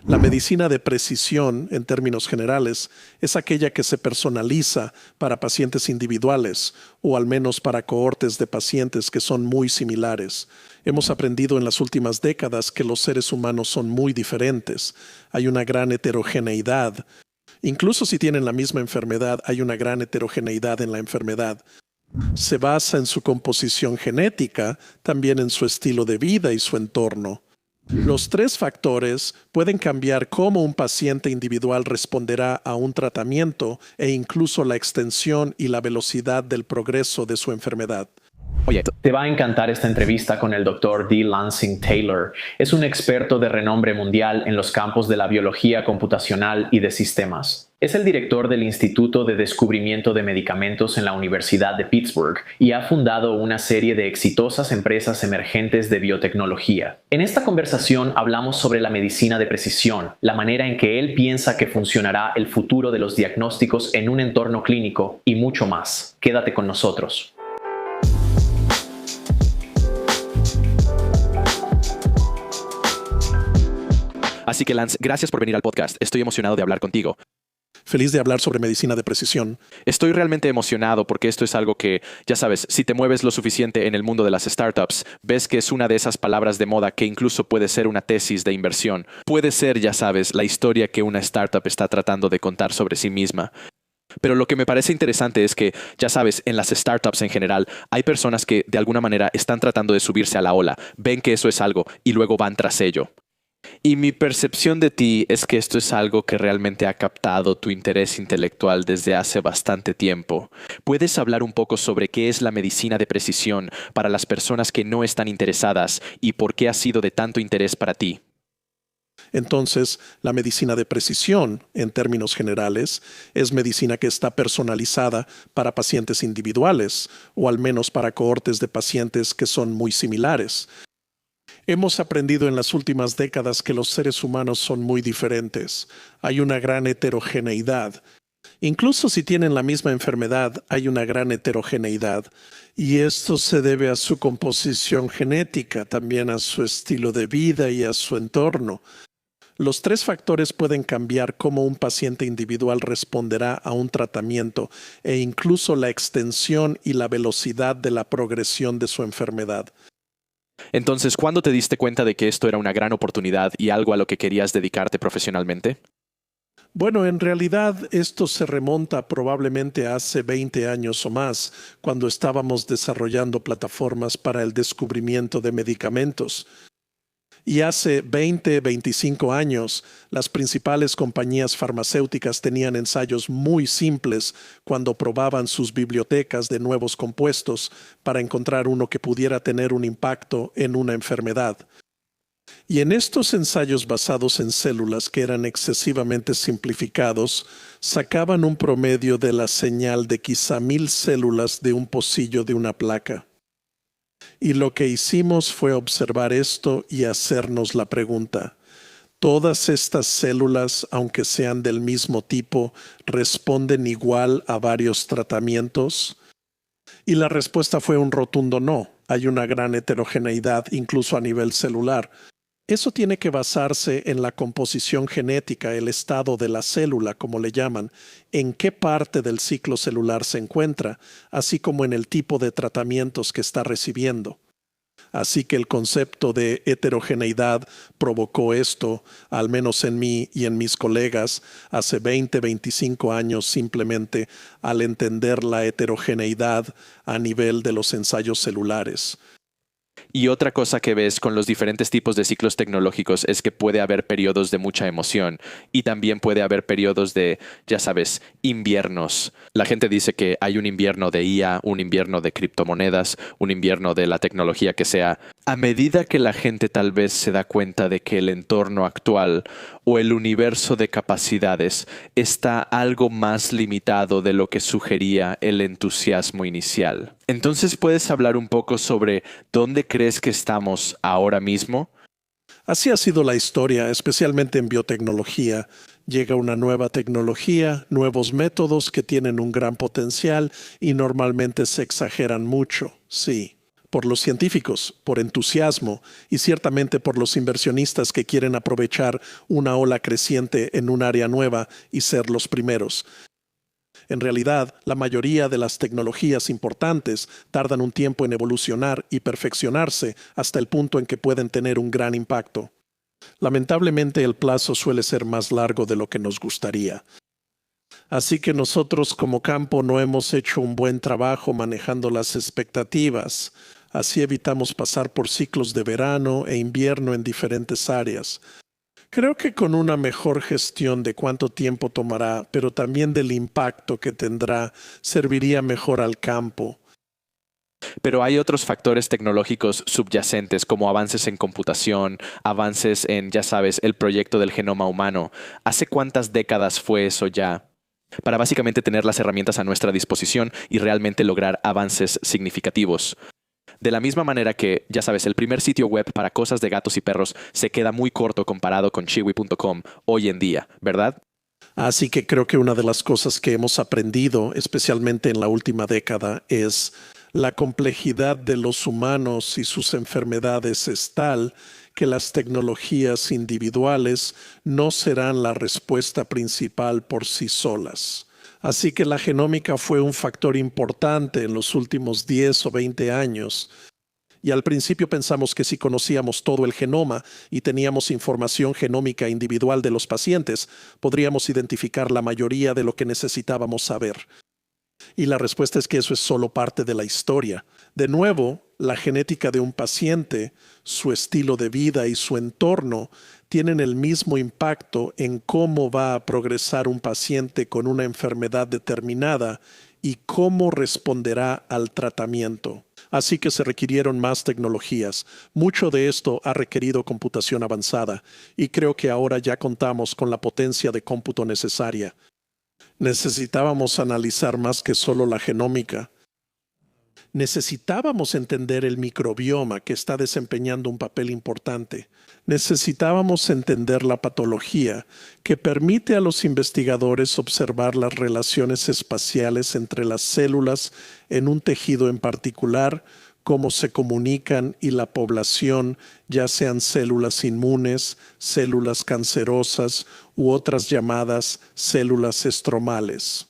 La medicina de precisión, en términos generales, es aquella que se personaliza para pacientes individuales o al menos para cohortes de pacientes que son muy similares. Hemos aprendido en las últimas décadas que los seres humanos son muy diferentes. Hay una gran heterogeneidad. Incluso si tienen la misma enfermedad, hay una gran heterogeneidad en la enfermedad. Se basa en su composición genética, también en su estilo de vida y su entorno. Los tres factores pueden cambiar cómo un paciente individual responderá a un tratamiento e incluso la extensión y la velocidad del progreso de su enfermedad. Oye, te va a encantar esta entrevista con el Dr. D. Lansing Taylor. Es un experto de renombre mundial en los campos de la biología computacional y de sistemas. Es el director del Instituto de Descubrimiento de Medicamentos en la Universidad de Pittsburgh y ha fundado una serie de exitosas empresas emergentes de biotecnología. En esta conversación hablamos sobre la medicina de precisión, la manera en que él piensa que funcionará el futuro de los diagnósticos en un entorno clínico y mucho más. Quédate con nosotros. Así que Lance, gracias por venir al podcast. Estoy emocionado de hablar contigo. Feliz de hablar sobre medicina de precisión. Estoy realmente emocionado porque esto es algo que, ya sabes, si te mueves lo suficiente en el mundo de las startups, ves que es una de esas palabras de moda que incluso puede ser una tesis de inversión. Puede ser, ya sabes, la historia que una startup está tratando de contar sobre sí misma. Pero lo que me parece interesante es que, ya sabes, en las startups en general, hay personas que de alguna manera están tratando de subirse a la ola, ven que eso es algo y luego van tras ello. Y mi percepción de ti es que esto es algo que realmente ha captado tu interés intelectual desde hace bastante tiempo. ¿Puedes hablar un poco sobre qué es la medicina de precisión para las personas que no están interesadas y por qué ha sido de tanto interés para ti? Entonces, la medicina de precisión, en términos generales, es medicina que está personalizada para pacientes individuales, o al menos para cohortes de pacientes que son muy similares. Hemos aprendido en las últimas décadas que los seres humanos son muy diferentes. Hay una gran heterogeneidad. Incluso si tienen la misma enfermedad, hay una gran heterogeneidad. Y esto se debe a su composición genética, también a su estilo de vida y a su entorno. Los tres factores pueden cambiar cómo un paciente individual responderá a un tratamiento e incluso la extensión y la velocidad de la progresión de su enfermedad. Entonces, ¿cuándo te diste cuenta de que esto era una gran oportunidad y algo a lo que querías dedicarte profesionalmente? Bueno, en realidad esto se remonta probablemente a hace 20 años o más, cuando estábamos desarrollando plataformas para el descubrimiento de medicamentos. Y hace 20, 25 años, las principales compañías farmacéuticas tenían ensayos muy simples cuando probaban sus bibliotecas de nuevos compuestos para encontrar uno que pudiera tener un impacto en una enfermedad. Y en estos ensayos basados en células que eran excesivamente simplificados, sacaban un promedio de la señal de quizá 1000 células de un pocillo de una placa. Y lo que hicimos fue observar esto y hacernos la pregunta: ¿todas estas células, aunque sean del mismo tipo, responden igual a varios tratamientos? Y la respuesta fue un rotundo no. Hay una gran heterogeneidad incluso a nivel celular. Eso tiene que basarse en la composición genética, el estado de la célula, como le llaman, en qué parte del ciclo celular se encuentra, así como en el tipo de tratamientos que está recibiendo. Así que el concepto de heterogeneidad provocó esto, al menos en mí y en mis colegas, hace 20, 25 años, simplemente al entender la heterogeneidad a nivel de los ensayos celulares. Y otra cosa que ves con los diferentes tipos de ciclos tecnológicos es que puede haber periodos de mucha emoción y también puede haber periodos de, ya sabes, inviernos. La gente dice que hay un invierno de IA, un invierno de criptomonedas, un invierno de la tecnología que sea. A medida que la gente tal vez se da cuenta de que el entorno actual o el universo de capacidades está algo más limitado de lo que sugería el entusiasmo inicial. Entonces, ¿puedes hablar un poco sobre dónde crees que estamos ahora mismo? Así ha sido la historia, especialmente en biotecnología. Llega una nueva tecnología, nuevos métodos que tienen un gran potencial y normalmente se exageran mucho, sí. por los científicos, por entusiasmo y ciertamente por los inversionistas que quieren aprovechar una ola creciente en un área nueva y ser los primeros. En realidad, la mayoría de las tecnologías importantes tardan un tiempo en evolucionar y perfeccionarse hasta el punto en que pueden tener un gran impacto. Lamentablemente, el plazo suele ser más largo de lo que nos gustaría. Así que nosotros como campo no hemos hecho un buen trabajo manejando las expectativas. Así evitamos pasar por ciclos de verano e invierno en diferentes áreas. Creo que con una mejor gestión de cuánto tiempo tomará, pero también del impacto que tendrá, serviría mejor al campo. Pero hay otros factores tecnológicos subyacentes como avances en computación, avances en, ya sabes, el proyecto del genoma humano. ¿Hace cuántas décadas fue eso ya? Para básicamente tener las herramientas a nuestra disposición y realmente lograr avances significativos. De la misma manera que, ya sabes, el primer sitio web para cosas de gatos y perros se queda muy corto comparado con Chewy.com hoy en día, ¿verdad? Así que creo que una de las cosas que hemos aprendido, especialmente en la última década, es la complejidad de los humanos y sus enfermedades es tal que las tecnologías individuales no serán la respuesta principal por sí solas. Así que la genómica fue un factor importante en los últimos 10 o 20 años. Y al principio pensamos que si conocíamos todo el genoma y teníamos información genómica individual de los pacientes, podríamos identificar la mayoría de lo que necesitábamos saber. Y la respuesta es que eso es solo parte de la historia. De nuevo, la genética de un paciente, su estilo de vida y su entorno tienen el mismo impacto en cómo va a progresar un paciente con una enfermedad determinada y cómo responderá al tratamiento. Así que se requirieron más tecnologías. Mucho de esto ha requerido computación avanzada y creo que ahora ya contamos con la potencia de cómputo necesaria. Necesitábamos analizar más que solo la genómica. Necesitábamos entender el microbioma que está desempeñando un papel importante. Necesitábamos entender la patología que permite a los investigadores observar las relaciones espaciales entre las células en un tejido en particular, cómo se comunican y la población, ya sean células inmunes, células cancerosas u otras llamadas células estromales.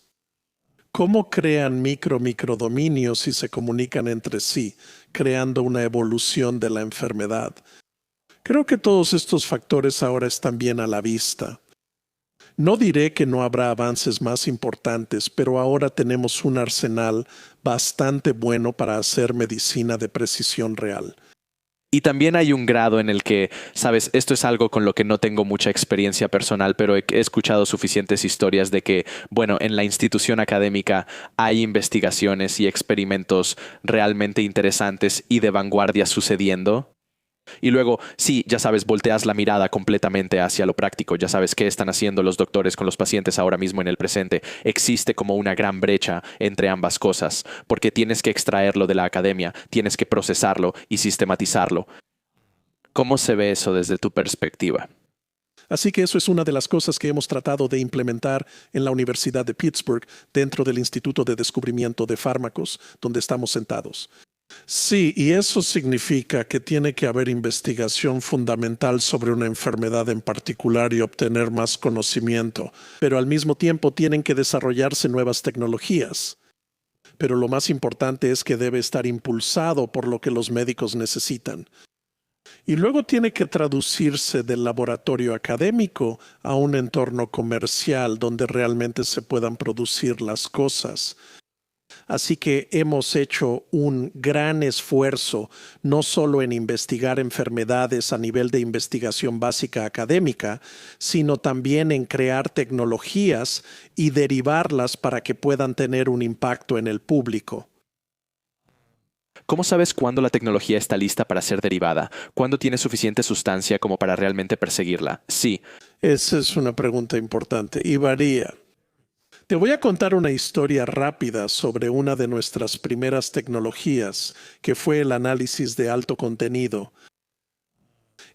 ¿Cómo crean microdominios y se comunican entre sí, creando una evolución de la enfermedad? Creo que todos estos factores ahora están bien a la vista. No diré que no habrá avances más importantes, pero ahora tenemos un arsenal bastante bueno para hacer medicina de precisión real. Y también hay un grado en el que, sabes, esto es algo con lo que no tengo mucha experiencia personal, pero he escuchado suficientes historias de que, bueno, en la institución académica hay investigaciones y experimentos realmente interesantes y de vanguardia sucediendo. Y luego, sí, ya sabes, volteas la mirada completamente hacia lo práctico, ya sabes qué están haciendo los doctores con los pacientes ahora mismo en el presente. Existe como una gran brecha entre ambas cosas, porque tienes que extraerlo de la academia, tienes que procesarlo y sistematizarlo. ¿Cómo se ve eso desde tu perspectiva? Así que eso es una de las cosas que hemos tratado de implementar en la Universidad de Pittsburgh dentro del Instituto de Descubrimiento de Fármacos, donde estamos sentados. Sí, y eso significa que tiene que haber investigación fundamental sobre una enfermedad en particular y obtener más conocimiento, pero al mismo tiempo tienen que desarrollarse nuevas tecnologías. Pero lo más importante es que debe estar impulsado por lo que los médicos necesitan. Y luego tiene que traducirse del laboratorio académico a un entorno comercial donde realmente se puedan producir las cosas. Así que hemos hecho un gran esfuerzo, no solo en investigar enfermedades a nivel de investigación básica académica, sino también en crear tecnologías y derivarlas para que puedan tener un impacto en el público. ¿Cómo sabes cuándo la tecnología está lista para ser derivada? ¿Cuándo tiene suficiente sustancia como para realmente perseguirla? Sí. Esa es una pregunta importante y varía. Te voy a contar una historia rápida sobre una de nuestras primeras tecnologías, que fue el análisis de alto contenido.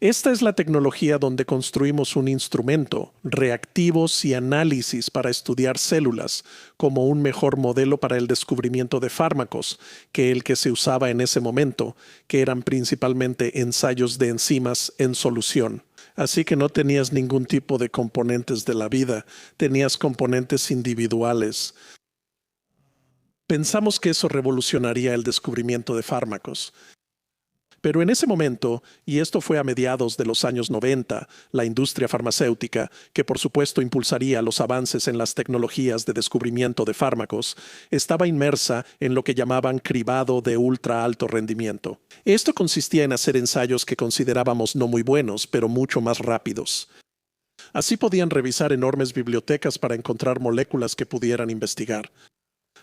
Esta es la tecnología donde construimos un instrumento, reactivos y análisis para estudiar células, como un mejor modelo para el descubrimiento de fármacos que el que se usaba en ese momento, que eran principalmente ensayos de enzimas en solución. Así que no tenías ningún tipo de componentes de la vida, tenías componentes individuales. Pensamos que eso revolucionaría el descubrimiento de fármacos. Pero en ese momento, y esto fue a mediados de los años 90, la industria farmacéutica, que por supuesto impulsaría los avances en las tecnologías de descubrimiento de fármacos, estaba inmersa en lo que llamaban cribado de ultra alto rendimiento. Esto consistía en hacer ensayos que considerábamos no muy buenos, pero mucho más rápidos. Así podían revisar enormes bibliotecas para encontrar moléculas que pudieran investigar.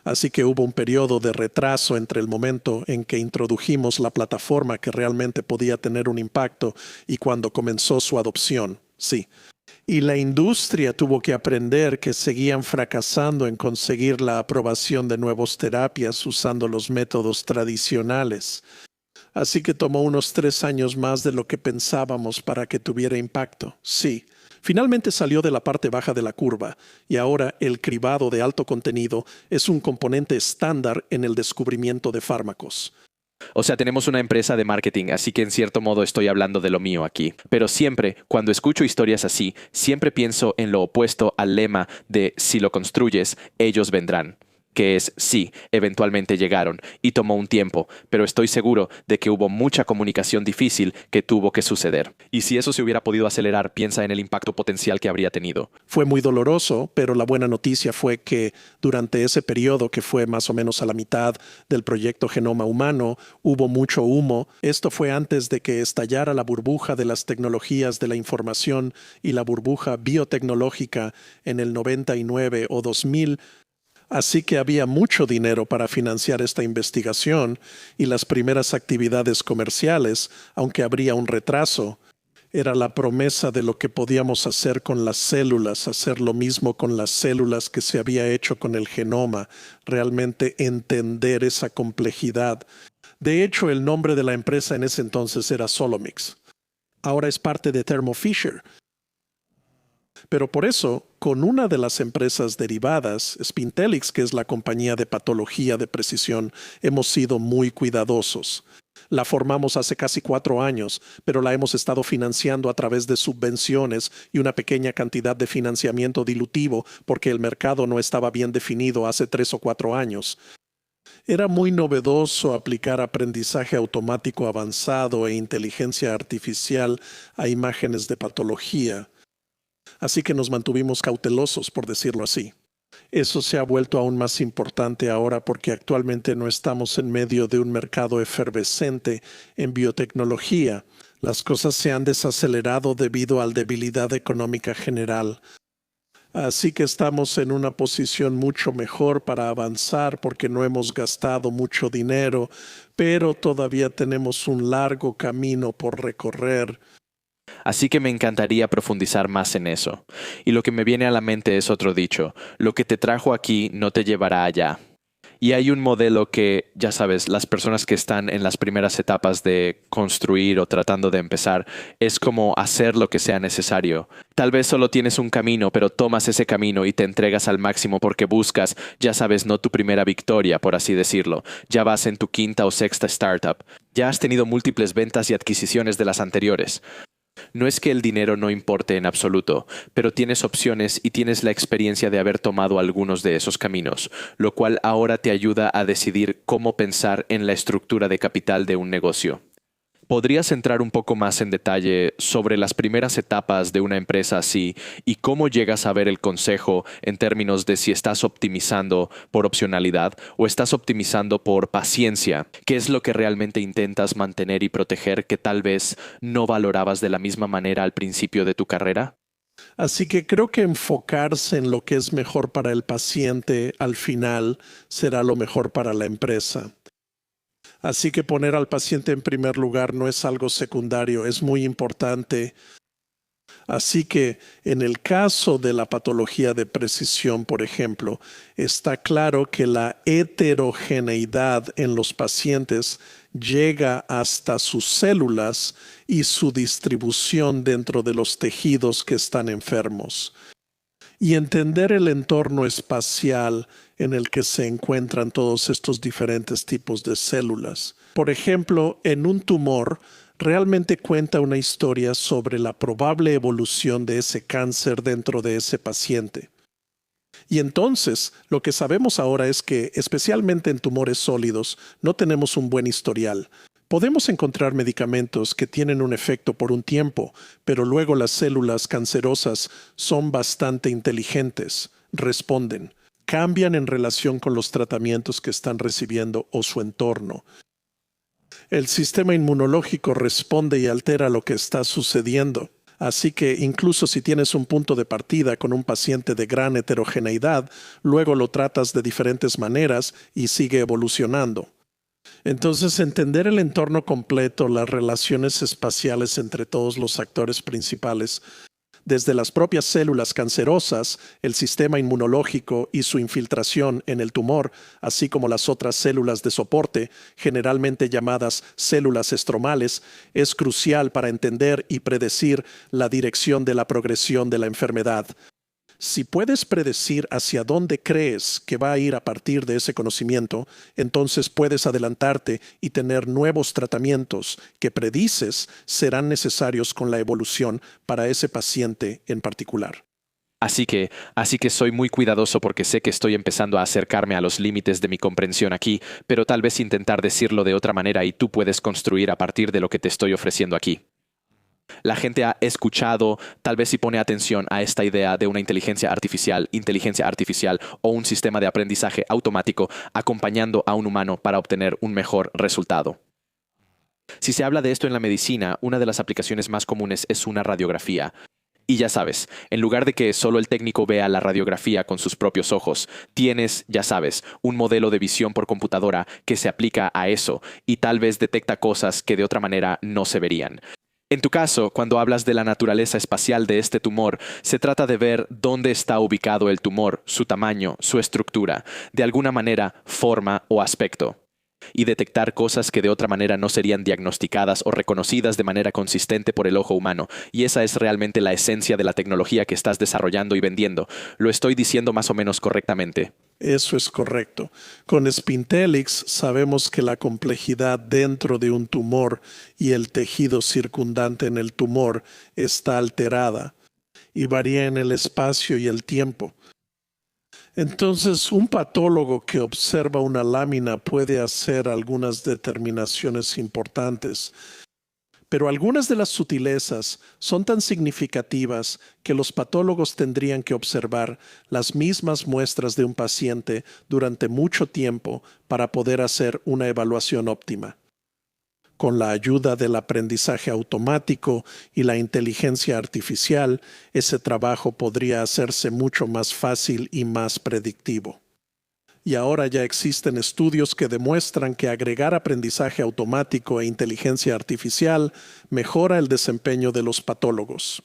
Así que hubo un periodo de retraso entre el momento en que introdujimos la plataforma que realmente podía tener un impacto y cuando comenzó su adopción, sí. Y la industria tuvo que aprender que seguían fracasando en conseguir la aprobación de nuevas terapias usando los métodos tradicionales. Así que tomó unos 3 años más de lo que pensábamos para que tuviera impacto, sí. Finalmente salió de la parte baja de la curva y ahora el cribado de alto contenido es un componente estándar en el descubrimiento de fármacos. O sea, tenemos una empresa de marketing, así que en cierto modo estoy hablando de lo mío aquí. Pero siempre, cuando escucho historias así, siempre pienso en lo opuesto al lema de si lo construyes, ellos vendrán. Que es, sí, eventualmente llegaron y tomó un tiempo, pero estoy seguro de que hubo mucha comunicación difícil que tuvo que suceder. Y si eso se hubiera podido acelerar, piensa en el impacto potencial que habría tenido. Fue muy doloroso, pero la buena noticia fue que durante ese periodo, que fue más o menos a la mitad del proyecto Genoma Humano, hubo mucho humo. Esto fue antes de que estallara la burbuja de las tecnologías de la información y la burbuja biotecnológica en el 99 o 2000. Así que había mucho dinero para financiar esta investigación y las primeras actividades comerciales, aunque habría un retraso. Era la promesa de lo que podíamos hacer con las células, hacer lo mismo con las células que se había hecho con el genoma, realmente entender esa complejidad. De hecho, el nombre de la empresa en ese entonces era Solomix. Ahora es parte de Thermo Fisher. Pero por eso, con una de las empresas derivadas, Spintelix, que es la compañía de patología de precisión, hemos sido muy cuidadosos. La formamos hace casi 4 años, pero la hemos estado financiando a través de subvenciones y una pequeña cantidad de financiamiento dilutivo porque el mercado no estaba bien definido hace 3 o 4 años. Era muy novedoso aplicar aprendizaje automático avanzado e inteligencia artificial a imágenes de patología. Así que nos mantuvimos cautelosos, por decirlo así. Eso se ha vuelto aún más importante ahora porque actualmente no estamos en medio de un mercado efervescente en biotecnología. Las cosas se han desacelerado debido a la debilidad económica general. Así que estamos en una posición mucho mejor para avanzar porque no hemos gastado mucho dinero, pero todavía tenemos un largo camino por recorrer. Así que me encantaría profundizar más en eso. Y lo que me viene a la mente es otro dicho: lo que te trajo aquí no te llevará allá. Y hay un modelo que, ya sabes, las personas que están en las primeras etapas de construir o tratando de empezar, es como hacer lo que sea necesario. Tal vez solo tienes un camino, pero tomas ese camino y te entregas al máximo porque buscas, ya sabes, no tu primera victoria, por así decirlo. Ya vas en tu 5ª o 6ª startup. Ya has tenido múltiples ventas y adquisiciones de las anteriores. No es que el dinero no importe en absoluto, pero tienes opciones y tienes la experiencia de haber tomado algunos de esos caminos, lo cual ahora te ayuda a decidir cómo pensar en la estructura de capital de un negocio. ¿Podrías entrar un poco más en detalle sobre las primeras etapas de una empresa así y cómo llegas a ver el consejo en términos de si estás optimizando por opcionalidad o estás optimizando por paciencia? ¿Qué es lo que realmente intentas mantener y proteger que tal vez no valorabas de la misma manera al principio de tu carrera? Así que creo que enfocarse en lo que es mejor para el paciente al final será lo mejor para la empresa. Así que poner al paciente en primer lugar no es algo secundario, es muy importante. Así que en el caso de la patología de precisión, por ejemplo, está claro que la heterogeneidad en los pacientes llega hasta sus células y su distribución dentro de los tejidos que están enfermos. Y entender el entorno espacial en el que se encuentran todos estos diferentes tipos de células. Por ejemplo, en un tumor, realmente cuenta una historia sobre la probable evolución de ese cáncer dentro de ese paciente. Y entonces, lo que sabemos ahora es que, especialmente en tumores sólidos, no tenemos un buen historial. Podemos encontrar medicamentos que tienen un efecto por un tiempo, pero luego las células cancerosas son bastante inteligentes, responden, cambian en relación con los tratamientos que están recibiendo o su entorno. El sistema inmunológico responde y altera lo que está sucediendo. Así que incluso si tienes un punto de partida con un paciente de gran heterogeneidad, luego lo tratas de diferentes maneras y sigue evolucionando. Entonces, entender el entorno completo, las relaciones espaciales entre todos los actores principales, desde las propias células cancerosas, el sistema inmunológico y su infiltración en el tumor, así como las otras células de soporte, generalmente llamadas células estromales, es crucial para entender y predecir la dirección de la progresión de la enfermedad. Si puedes predecir hacia dónde crees que va a ir a partir de ese conocimiento, entonces puedes adelantarte y tener nuevos tratamientos que predices serán necesarios con la evolución para ese paciente en particular. Así que soy muy cuidadoso porque sé que estoy empezando a acercarme a los límites de mi comprensión aquí, pero tal vez intentar decirlo de otra manera y tú puedes construir a partir de lo que te estoy ofreciendo aquí. La gente ha escuchado, tal vez si pone atención a esta idea de una inteligencia artificial o un sistema de aprendizaje automático acompañando a un humano para obtener un mejor resultado. Si se habla de esto en la medicina, una de las aplicaciones más comunes es una radiografía. Y ya sabes, en lugar de que solo el técnico vea la radiografía con sus propios ojos, tienes, ya sabes, un modelo de visión por computadora que se aplica a eso y tal vez detecta cosas que de otra manera no se verían. En tu caso, cuando hablas de la naturaleza espacial de este tumor, se trata de ver dónde está ubicado el tumor, su tamaño, su estructura, de alguna manera, forma o aspecto, y detectar cosas que de otra manera no serían diagnosticadas o reconocidas de manera consistente por el ojo humano. Y esa es realmente la esencia de la tecnología que estás desarrollando y vendiendo. ¿Lo estoy diciendo más o menos correctamente? Eso es correcto. Con Spintelix sabemos que la complejidad dentro de un tumor y el tejido circundante en el tumor está alterada y varía en el espacio y el tiempo. Entonces, un patólogo que observa una lámina puede hacer algunas determinaciones importantes, pero algunas de las sutilezas son tan significativas que los patólogos tendrían que observar las mismas muestras de un paciente durante mucho tiempo para poder hacer una evaluación óptima. Con la ayuda del aprendizaje automático y la inteligencia artificial, ese trabajo podría hacerse mucho más fácil y más predictivo. Y ahora ya existen estudios que demuestran que agregar aprendizaje automático e inteligencia artificial mejora el desempeño de los patólogos.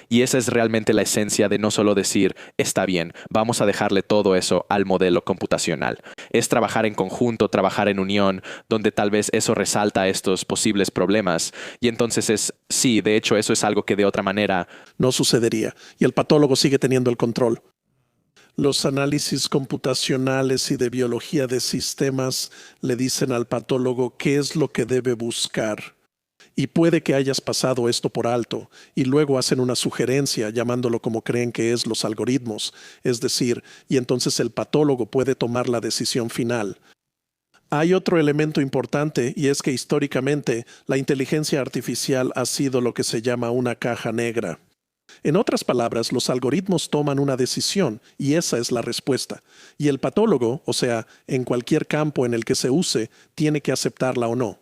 Y esa es realmente la esencia de no solo decir, está bien, vamos a dejarle todo eso al modelo computacional. Es trabajar en conjunto, trabajar en unión, donde tal vez eso resalta estos posibles problemas. Y entonces sí, de hecho eso es algo que de otra manera no sucedería, y el patólogo sigue teniendo el control. Los análisis computacionales y de biología de sistemas le dicen al patólogo qué es lo que debe buscar. Y puede que hayas pasado esto por alto y luego hacen una sugerencia llamándolo como creen que es los algoritmos, es decir, y entonces el patólogo puede tomar la decisión final. Hay otro elemento importante y es que históricamente la inteligencia artificial ha sido lo que se llama una caja negra. En otras palabras, los algoritmos toman una decisión y esa es la respuesta. Y el patólogo, o sea, en cualquier campo en el que se use, tiene que aceptarla o no.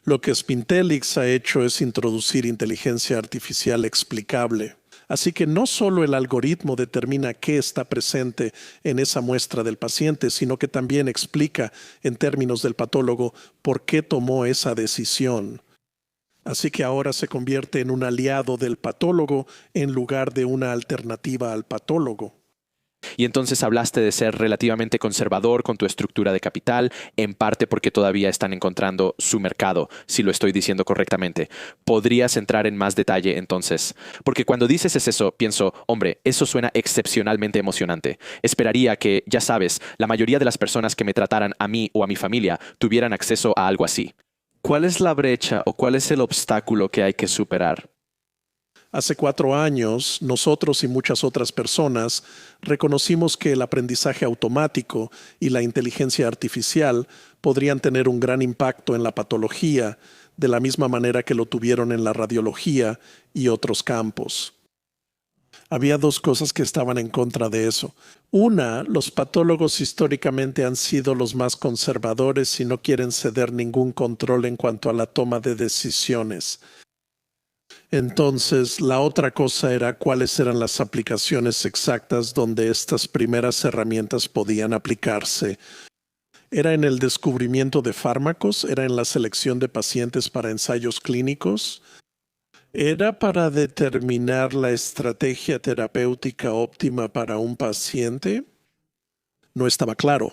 Lo que Spintelix ha hecho es introducir inteligencia artificial explicable. Así que no solo el algoritmo determina qué está presente en esa muestra del paciente, sino que también explica, en términos del patólogo, por qué tomó esa decisión. Así que ahora se convierte en un aliado del patólogo en lugar de una alternativa al patólogo. Y entonces hablaste de ser relativamente conservador con tu estructura de capital, en parte porque todavía están encontrando su mercado, si lo estoy diciendo correctamente. ¿Podrías entrar en más detalle entonces? Porque cuando dices eso, pienso, hombre, eso suena excepcionalmente emocionante. Esperaría que, ya sabes, la mayoría de las personas que me trataran a mí o a mi familia tuvieran acceso a algo así. ¿Cuál es la brecha o cuál es el obstáculo que hay que superar? Hace 4 años, nosotros y muchas otras personas reconocimos que el aprendizaje automático y la inteligencia artificial podrían tener un gran impacto en la patología, de la misma manera que lo tuvieron en la radiología y otros campos. Había 2 cosas que estaban en contra de eso. Una, los patólogos históricamente han sido los más conservadores y no quieren ceder ningún control en cuanto a la toma de decisiones. Entonces, la otra cosa era cuáles eran las aplicaciones exactas donde estas primeras herramientas podían aplicarse. ¿Era en el descubrimiento de fármacos? ¿Era en la selección de pacientes para ensayos clínicos? ¿Era para determinar la estrategia terapéutica óptima para un paciente? No estaba claro.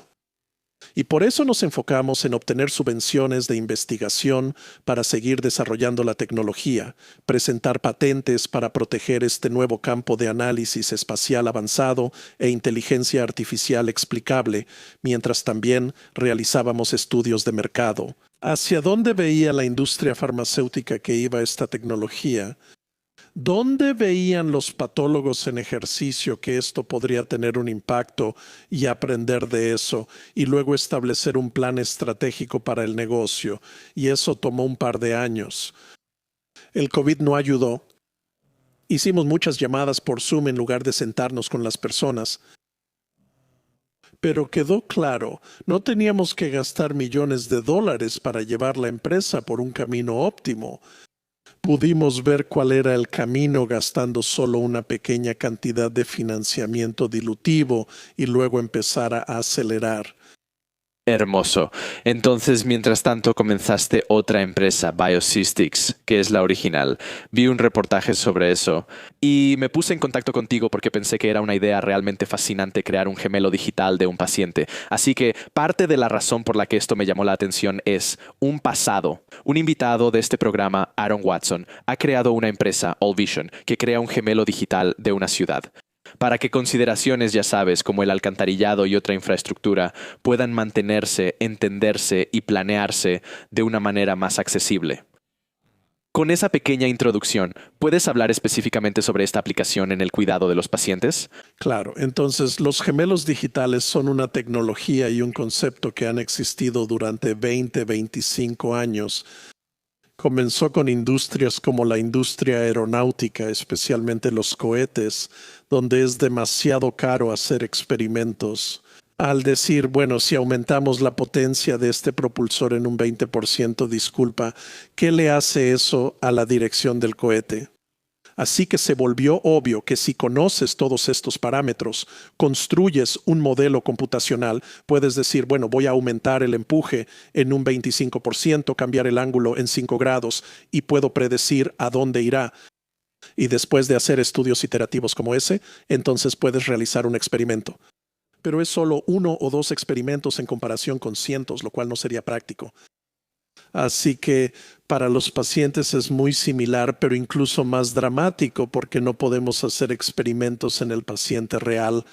Y por eso nos enfocamos en obtener subvenciones de investigación para seguir desarrollando la tecnología, presentar patentes para proteger este nuevo campo de análisis espacial avanzado e inteligencia artificial explicable, mientras también realizábamos estudios de mercado. ¿Hacia dónde veía la industria farmacéutica que iba esta tecnología? ¿Dónde veían los patólogos en ejercicio que esto podría tener un impacto y aprender de eso y luego establecer un plan estratégico para el negocio? Y eso tomó un par de años. El COVID no ayudó. Hicimos muchas llamadas por Zoom en lugar de sentarnos con las personas. Pero quedó claro, no teníamos que gastar millones de dólares para llevar la empresa por un camino óptimo. Pudimos ver cuál era el camino gastando solo una pequeña cantidad de financiamiento dilutivo y luego empezar a acelerar. Hermoso. Entonces, mientras tanto, comenzaste otra empresa, Biocystics, que es la original. Vi un reportaje sobre eso y me puse en contacto contigo porque pensé que era una idea realmente fascinante crear un gemelo digital de un paciente. Así que parte de la razón por la que esto me llamó la atención es un pasado. Un invitado de este programa, Aaron Watson, ha creado una empresa, All Vision, que crea un gemelo digital de una ciudad, para que consideraciones, ya sabes, como el alcantarillado y otra infraestructura, puedan mantenerse, entenderse y planearse de una manera más accesible. Con esa pequeña introducción, ¿puedes hablar específicamente sobre esta aplicación en el cuidado de los pacientes? Claro, entonces los gemelos digitales son una tecnología y un concepto que han existido durante 20-25 años. Comenzó con industrias como la industria aeronáutica, especialmente los cohetes, donde es demasiado caro hacer experimentos. Al decir, bueno, si aumentamos la potencia de este propulsor en un 20%, disculpa, ¿qué le hace eso a la dirección del cohete? Así que se volvió obvio que si conoces todos estos parámetros, construyes un modelo computacional, puedes decir, bueno, voy a aumentar el empuje en un 25%, cambiar el ángulo en 5 grados y puedo predecir a dónde irá. Y después de hacer estudios iterativos como ese, entonces puedes realizar un experimento. Pero es solo 1 o 2 experimentos en comparación con cientos, lo cual no sería práctico. Así que para los pacientes es muy similar, pero incluso más dramático porque no podemos hacer experimentos en el paciente real.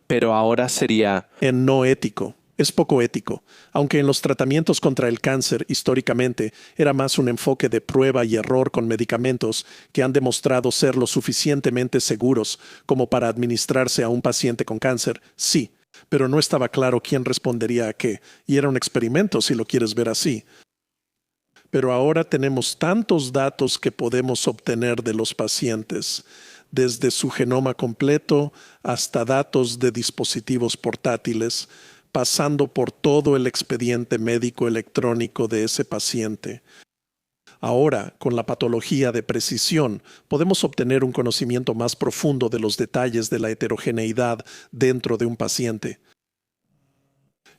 Pero ahora sería... En no ético. Es poco ético, aunque en los tratamientos contra el cáncer históricamente era más un enfoque de prueba y error con medicamentos que han demostrado ser lo suficientemente seguros como para administrarse a un paciente con cáncer, sí, pero no estaba claro quién respondería a qué, y era un experimento si lo quieres ver así. Pero ahora tenemos tantos datos que podemos obtener de los pacientes, desde su genoma completo hasta datos de dispositivos portátiles, pasando por todo el expediente médico electrónico de ese paciente. Ahora, con la patología de precisión, podemos obtener un conocimiento más profundo de los detalles de la heterogeneidad dentro de un paciente.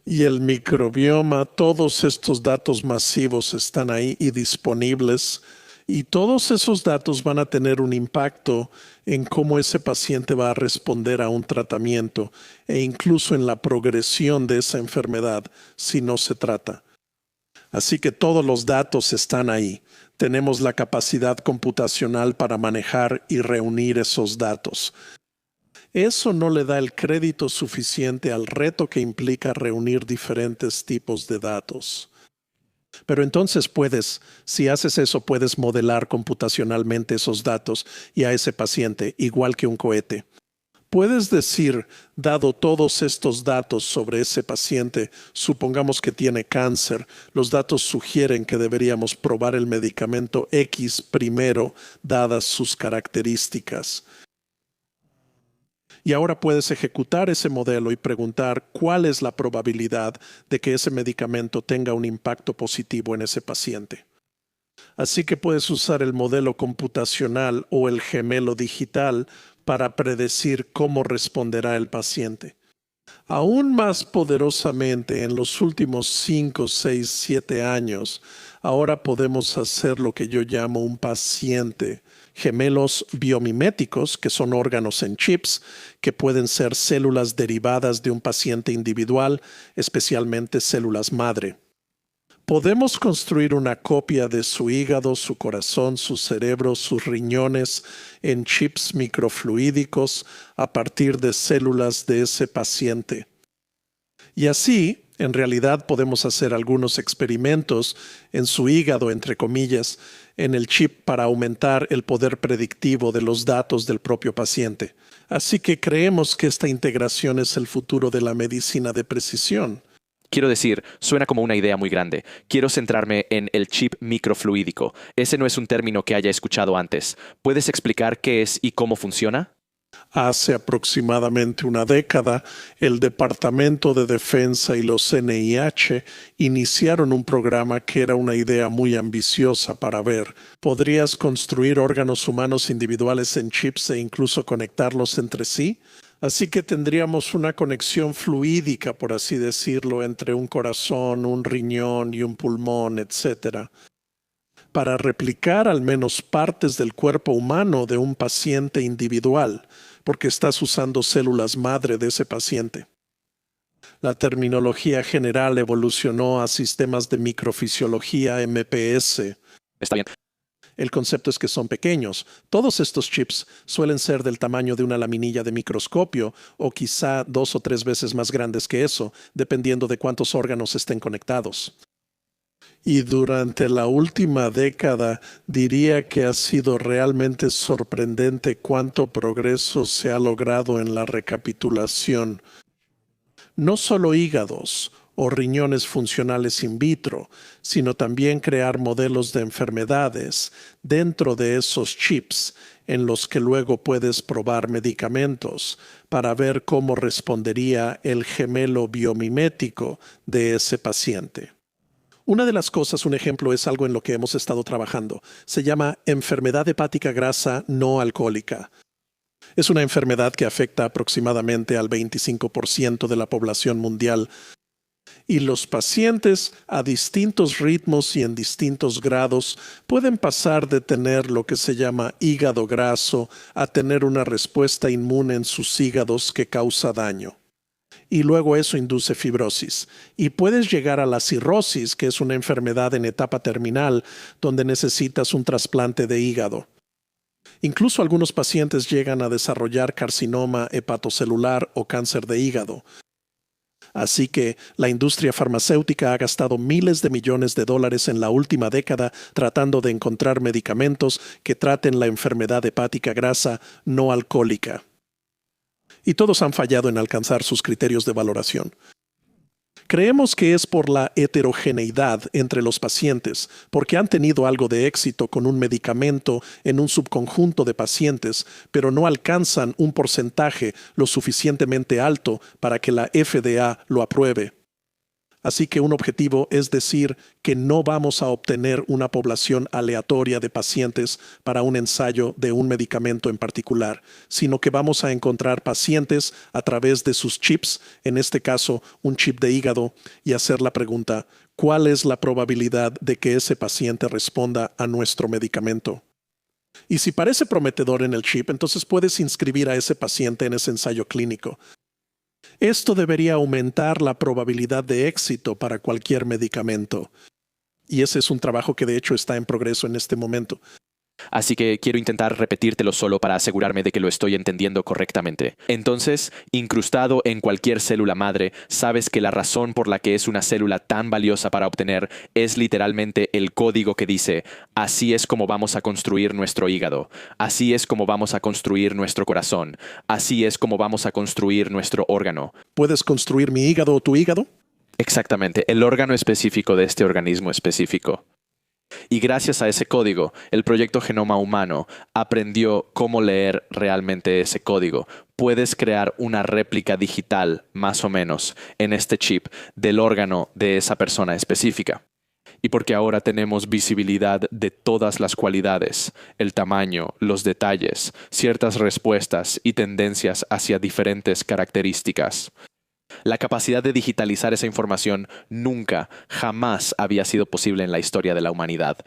Y el microbioma, todos estos datos masivos están ahí y disponibles. Y todos esos datos van a tener un impacto en cómo ese paciente va a responder a un tratamiento e incluso en la progresión de esa enfermedad si no se trata. Así que todos los datos están ahí. Tenemos la capacidad computacional para manejar y reunir esos datos. Eso no le da el crédito suficiente al reto que implica reunir diferentes tipos de datos. Pero entonces si haces eso, puedes modelar computacionalmente esos datos y a ese paciente, igual que un cohete. Puedes decir, dado todos estos datos sobre ese paciente, supongamos que tiene cáncer, los datos sugieren que deberíamos probar el medicamento X primero, dadas sus características. Y ahora puedes ejecutar ese modelo y preguntar cuál es la probabilidad de que ese medicamento tenga un impacto positivo en ese paciente. Así que puedes usar el modelo computacional o el gemelo digital para predecir cómo responderá el paciente. Aún más poderosamente, en los últimos 5, 6, 7 años, ahora podemos hacer lo que yo llamo un paciente. Gemelos biomiméticos, que son órganos en chips, que pueden ser células derivadas de un paciente individual, especialmente células madre. Podemos construir una copia de su hígado, su corazón, su cerebro, sus riñones en chips microfluídicos a partir de células de ese paciente. Y así, en realidad, podemos hacer algunos experimentos en su hígado, entre comillas, en el chip para aumentar el poder predictivo de los datos del propio paciente. Así que creemos que esta integración es el futuro de la medicina de precisión. Quiero decir, suena como una idea muy grande. Quiero centrarme en el chip microfluídico. Ese no es un término que haya escuchado antes. ¿Puedes explicar qué es y cómo funciona? Hace aproximadamente una década, el Departamento de Defensa y los NIH iniciaron un programa que era una idea muy ambiciosa para ver. ¿Podrías construir órganos humanos individuales en chips e incluso conectarlos entre sí? Así que tendríamos una conexión fluídica, por así decirlo, entre un corazón, un riñón y un pulmón, etc., para replicar al menos partes del cuerpo humano de un paciente individual, porque estás usando células madre de ese paciente. La terminología general evolucionó a sistemas de microfisiología MPS. Está bien. El concepto es que son pequeños. Todos estos chips suelen ser del tamaño de una laminilla de microscopio o quizá 2 o 3 veces más grandes que eso, dependiendo de cuántos órganos estén conectados. Y durante la última década diría que ha sido realmente sorprendente cuánto progreso se ha logrado en la recapitulación. No solo hígados o riñones funcionales in vitro, sino también crear modelos de enfermedades dentro de esos chips en los que luego puedes probar medicamentos para ver cómo respondería el gemelo biomimético de ese paciente. Una de las cosas, un ejemplo, es algo en lo que hemos estado trabajando. Se llama enfermedad hepática grasa no alcohólica. Es una enfermedad que afecta aproximadamente al 25% de la población mundial. Y los pacientes a distintos ritmos y en distintos grados pueden pasar de tener lo que se llama hígado graso a tener una respuesta inmune en sus hígados que causa daño. Y luego eso induce fibrosis. Y puedes llegar a la cirrosis, que es una enfermedad en etapa terminal, donde necesitas un trasplante de hígado. Incluso algunos pacientes llegan a desarrollar carcinoma hepatocelular o cáncer de hígado. Así que la industria farmacéutica ha gastado miles de millones de dólares en la última década tratando de encontrar medicamentos que traten la enfermedad hepática grasa no alcohólica. Y todos han fallado en alcanzar sus criterios de valoración. Creemos que es por la heterogeneidad entre los pacientes, porque han tenido algo de éxito con un medicamento en un subconjunto de pacientes, pero no alcanzan un porcentaje lo suficientemente alto para que la FDA lo apruebe. Así que un objetivo es decir que no vamos a obtener una población aleatoria de pacientes para un ensayo de un medicamento en particular, sino que vamos a encontrar pacientes a través de sus chips, en este caso un chip de hígado, y hacer la pregunta, ¿cuál es la probabilidad de que ese paciente responda a nuestro medicamento? Y si parece prometedor en el chip, entonces puedes inscribir a ese paciente en ese ensayo clínico. Esto debería aumentar la probabilidad de éxito para cualquier medicamento. Y ese es un trabajo que de hecho está en progreso en este momento. Así que quiero intentar repetírtelo solo para asegurarme de que lo estoy entendiendo correctamente. Entonces, incrustado en cualquier célula madre, sabes que la razón por la que es una célula tan valiosa para obtener es literalmente el código que dice, así es como vamos a construir nuestro hígado, así es como vamos a construir nuestro corazón, así es como vamos a construir nuestro órgano. ¿Puedes construir mi hígado o tu hígado? Exactamente, el órgano específico de este organismo específico. Y gracias a ese código, el proyecto Genoma Humano aprendió cómo leer realmente ese código. Puedes crear una réplica digital, más o menos, en este chip del órgano de esa persona específica. Y porque ahora tenemos visibilidad de todas las cualidades, el tamaño, los detalles, ciertas respuestas y tendencias hacia diferentes características. La capacidad de digitalizar esa información nunca, jamás había sido posible en la historia de la humanidad.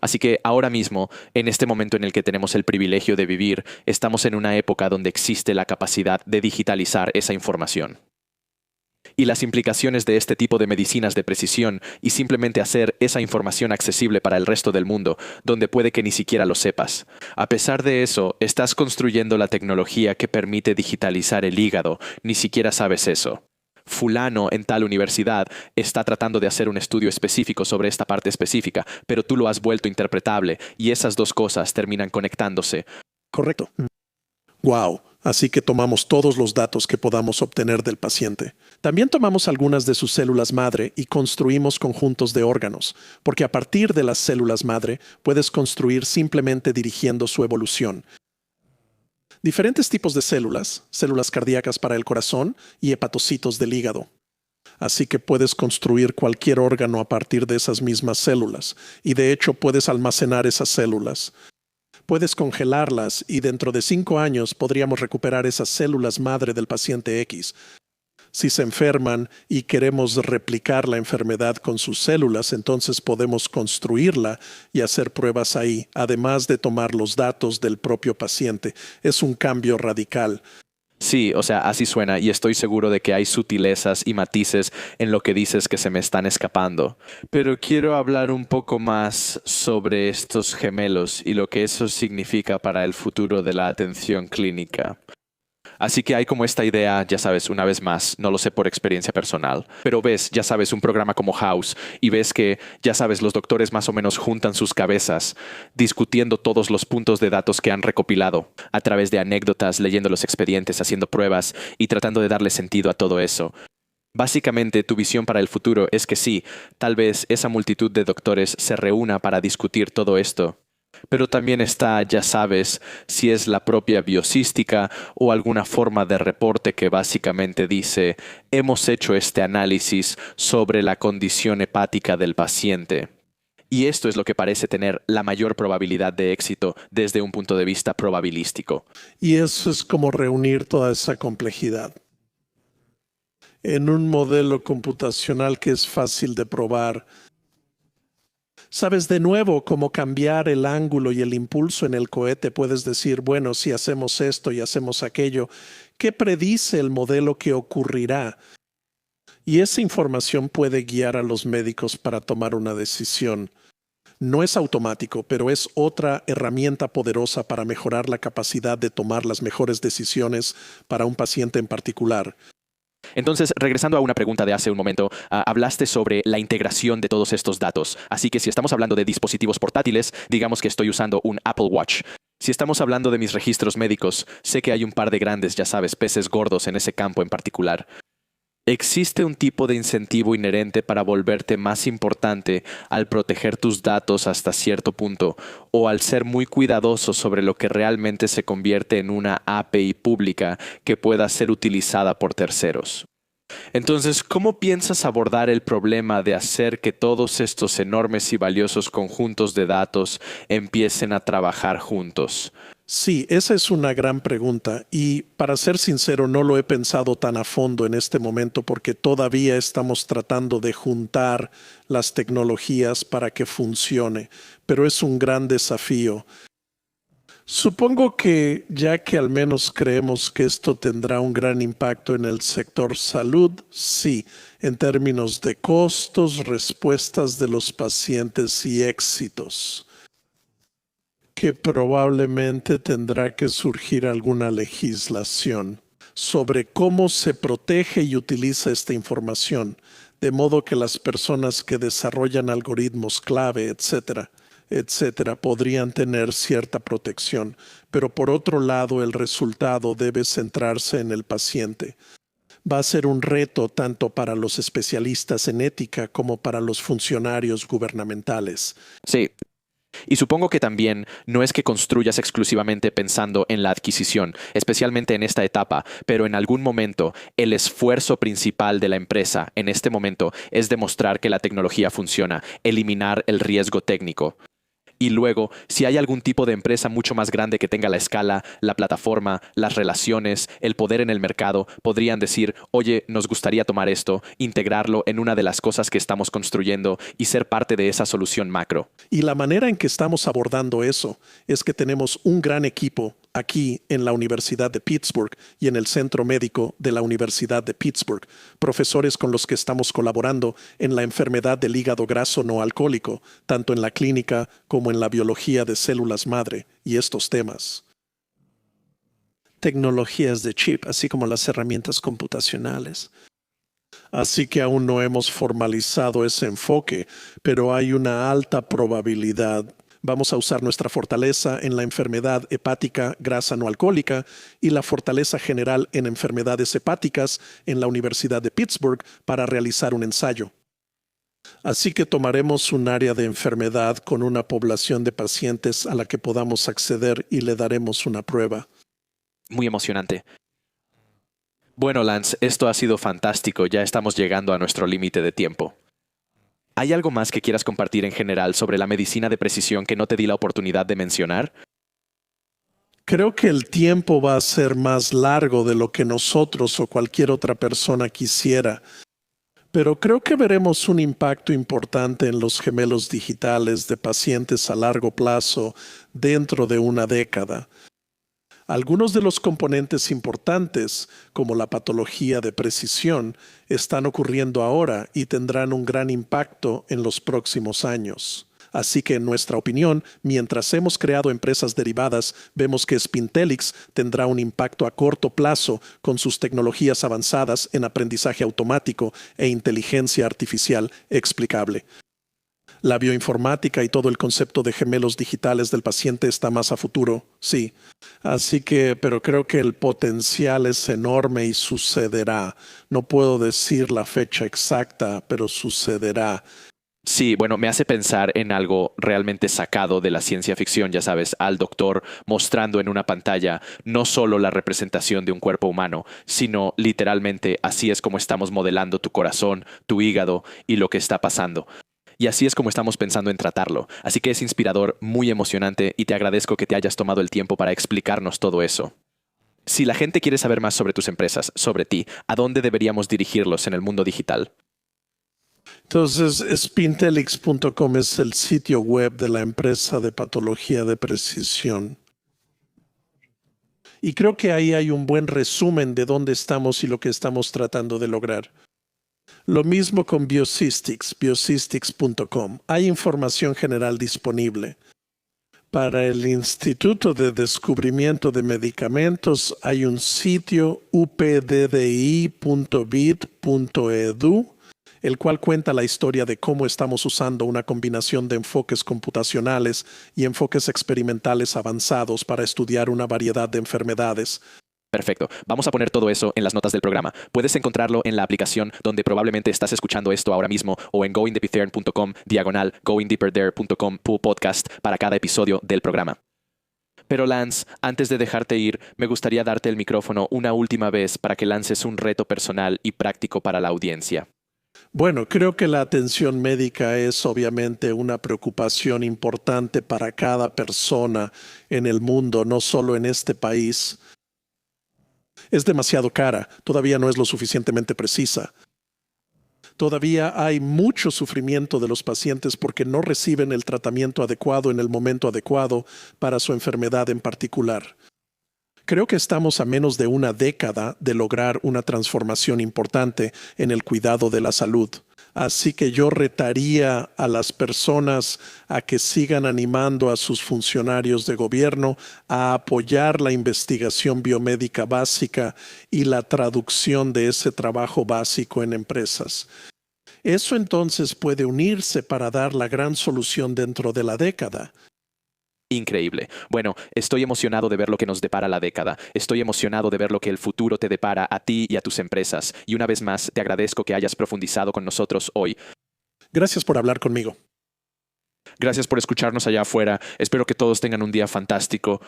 Así que ahora mismo, en este momento en el que tenemos el privilegio de vivir, estamos en una época donde existe la capacidad de digitalizar esa información. Y las implicaciones de este tipo de medicinas de precisión y simplemente hacer esa información accesible para el resto del mundo, donde puede que ni siquiera lo sepas. A pesar de eso, estás construyendo la tecnología que permite digitalizar el hígado, ni siquiera sabes eso. Fulano en tal universidad está tratando de hacer un estudio específico sobre esta parte específica, pero tú lo has vuelto interpretable y esas dos cosas terminan conectándose. Correcto. Wow. Así que tomamos todos los datos que podamos obtener del paciente. También tomamos algunas de sus células madre y construimos conjuntos de órganos, porque a partir de las células madre puedes construir simplemente dirigiendo su evolución. Diferentes tipos de células, células cardíacas para el corazón y hepatocitos del hígado. Así que puedes construir cualquier órgano a partir de esas mismas células, y de hecho puedes almacenar esas células. Puedes congelarlas y dentro de 5 años podríamos recuperar esas células madre del paciente X. Si se enferman y queremos replicar la enfermedad con sus células, entonces podemos construirla y hacer pruebas ahí, además de tomar los datos del propio paciente. Es un cambio radical. Sí, o sea, así suena y estoy seguro de que hay sutilezas y matices en lo que dices que se me están escapando. Pero quiero hablar un poco más sobre estos gemelos y lo que eso significa para el futuro de la atención clínica. Así que hay como esta idea, ya sabes, una vez más, no lo sé por experiencia personal, pero ves, ya sabes, un programa como House y ves que, ya sabes, los doctores más o menos juntan sus cabezas discutiendo todos los puntos de datos que han recopilado a través de anécdotas, leyendo los expedientes, haciendo pruebas y tratando de darle sentido a todo eso. Básicamente, tu visión para el futuro es que sí, tal vez esa multitud de doctores se reúna para discutir todo esto. Pero también está, ya sabes, si es la propia biosística o alguna forma de reporte que básicamente dice, hemos hecho este análisis sobre la condición hepática del paciente. Y esto es lo que parece tener la mayor probabilidad de éxito desde un punto de vista probabilístico. Y eso es como reunir toda esa complejidad en un modelo computacional que es fácil de probar. Sabes, de nuevo, cómo cambiar el ángulo y el impulso en el cohete. Puedes decir, bueno, si hacemos esto y hacemos aquello, ¿qué predice el modelo que ocurrirá? Y esa información puede guiar a los médicos para tomar una decisión. No es automático, pero es otra herramienta poderosa para mejorar la capacidad de tomar las mejores decisiones para un paciente en particular. Entonces, regresando a una pregunta de hace un momento, hablaste sobre la integración de todos estos datos. Así que si estamos hablando de dispositivos portátiles, digamos que estoy usando un Apple Watch. Si estamos hablando de mis registros médicos, sé que hay un par de grandes, ya sabes, peces gordos en ese campo en particular. ¿Existe un tipo de incentivo inherente para volverte más importante al proteger tus datos hasta cierto punto o al ser muy cuidadoso sobre lo que realmente se convierte en una API pública que pueda ser utilizada por terceros? Entonces, ¿cómo piensas abordar el problema de hacer que todos estos enormes y valiosos conjuntos de datos empiecen a trabajar juntos? Sí, esa es una gran pregunta y para ser sincero no lo he pensado tan a fondo en este momento porque todavía estamos tratando de juntar las tecnologías para que funcione, pero es un gran desafío. Supongo que ya que al menos creemos que esto tendrá un gran impacto en el sector salud, sí, en términos de costos, respuestas de los pacientes y éxitos, que probablemente tendrá que surgir alguna legislación sobre cómo se protege y utiliza esta información, de modo que las personas que desarrollan algoritmos clave, etcétera, podrían tener cierta protección. Pero por otro lado, el resultado debe centrarse en el paciente. Va a ser un reto tanto para los especialistas en ética como para los funcionarios gubernamentales. Sí. Y supongo que también no es que construyas exclusivamente pensando en la adquisición, especialmente en esta etapa, pero en algún momento el esfuerzo principal de la empresa en este momento es demostrar que la tecnología funciona, eliminar el riesgo técnico. Y luego, si hay algún tipo de empresa mucho más grande que tenga la escala, la plataforma, las relaciones, el poder en el mercado, podrían decir, oye, nos gustaría tomar esto, integrarlo en una de las cosas que estamos construyendo y ser parte de esa solución macro. Y la manera en que estamos abordando eso es que tenemos un gran equipo aquí en la Universidad de Pittsburgh y en el Centro Médico de la Universidad de Pittsburgh, profesores con los que estamos colaborando en la enfermedad del hígado graso no alcohólico, tanto en la clínica como en la biología de células madre y estos temas. Tecnologías de chip, así como las herramientas computacionales. Así que aún no hemos formalizado ese enfoque, pero hay una alta probabilidad. Vamos a usar nuestra fortaleza en la enfermedad hepática grasa no alcohólica y la fortaleza general en enfermedades hepáticas en la Universidad de Pittsburgh para realizar un ensayo. Así que tomaremos un área de enfermedad con una población de pacientes a la que podamos acceder y le daremos una prueba. Muy emocionante. Bueno, Lance, esto ha sido fantástico. Ya estamos llegando a nuestro límite de tiempo. ¿Hay algo más que quieras compartir en general sobre la medicina de precisión que no te di la oportunidad de mencionar? Creo que el tiempo va a ser más largo de lo que nosotros o cualquier otra persona quisiera, pero creo que veremos un impacto importante en los gemelos digitales de pacientes a largo plazo dentro de una década. Algunos de los componentes importantes, como la patología de precisión, están ocurriendo ahora y tendrán un gran impacto en los próximos años. Así que, en nuestra opinión, mientras hemos creado empresas derivadas, vemos que Spintelix tendrá un impacto a corto plazo con sus tecnologías avanzadas en aprendizaje automático e inteligencia artificial explicable. La bioinformática y todo el concepto de gemelos digitales del paciente está más a futuro, sí. Así que, pero creo que el potencial es enorme y sucederá. No puedo decir la fecha exacta, pero sucederá. Sí, bueno, me hace pensar en algo realmente sacado de la ciencia ficción, ya sabes, al doctor mostrando en una pantalla no solo la representación de un cuerpo humano, sino literalmente así es como estamos modelando tu corazón, tu hígado y lo que está pasando. Y así es como estamos pensando en tratarlo. Así que es inspirador, muy emocionante y te agradezco que te hayas tomado el tiempo para explicarnos todo eso. Si la gente quiere saber más sobre tus empresas, sobre ti, ¿a dónde deberíamos dirigirlos en el mundo digital? Entonces, spintelix.com es el sitio web de la empresa de patología de precisión. Y creo que ahí hay un buen resumen de dónde estamos y lo que estamos tratando de lograr. Lo mismo con Biocistics, biocistics.com. Hay información general disponible. Para el Instituto de Descubrimiento de Medicamentos hay un sitio upddi.bit.edu, el cual cuenta la historia de cómo estamos usando una combinación de enfoques computacionales y enfoques experimentales avanzados para estudiar una variedad de enfermedades. Perfecto. Vamos a poner todo eso en las notas del programa. Puedes encontrarlo en la aplicación donde probablemente estás escuchando esto ahora mismo o en goingdeepthere.com/goingdeeperthere.com podcast para cada episodio del programa. Pero Lance, antes de dejarte ir, me gustaría darte el micrófono una última vez para que lances un reto personal y práctico para la audiencia. Bueno, creo que la atención médica es obviamente una preocupación importante para cada persona en el mundo, no solo en este país. Es demasiado cara, todavía no es lo suficientemente precisa. Todavía hay mucho sufrimiento de los pacientes porque no reciben el tratamiento adecuado en el momento adecuado para su enfermedad en particular. Creo que estamos a menos de una década de lograr una transformación importante en el cuidado de la salud. Así que yo retaría a las personas a que sigan animando a sus funcionarios de gobierno a apoyar la investigación biomédica básica y la traducción de ese trabajo básico en empresas. Eso entonces puede unirse para dar la gran solución dentro de la década. Increíble. Bueno, estoy emocionado de ver lo que nos depara la década. Estoy emocionado de ver lo que el futuro te depara a ti y a tus empresas. Y una vez más, te agradezco que hayas profundizado con nosotros hoy. Gracias por hablar conmigo. Gracias por escucharnos allá afuera. Espero que todos tengan un día fantástico.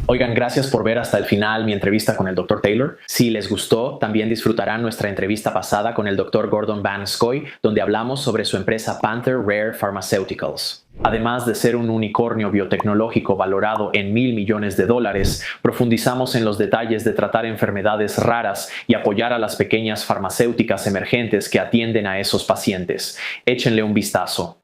Oigan, gracias por ver hasta el final mi entrevista con el Dr. Taylor. Si les gustó, también disfrutarán nuestra entrevista pasada con el Dr. Gordon Banskoy, donde hablamos sobre su empresa Panther Rare Pharmaceuticals. Además de ser un unicornio biotecnológico valorado en $1,000 millones, profundizamos en los detalles de tratar enfermedades raras y apoyar a las pequeñas farmacéuticas emergentes que atienden a esos pacientes. Échenle un vistazo.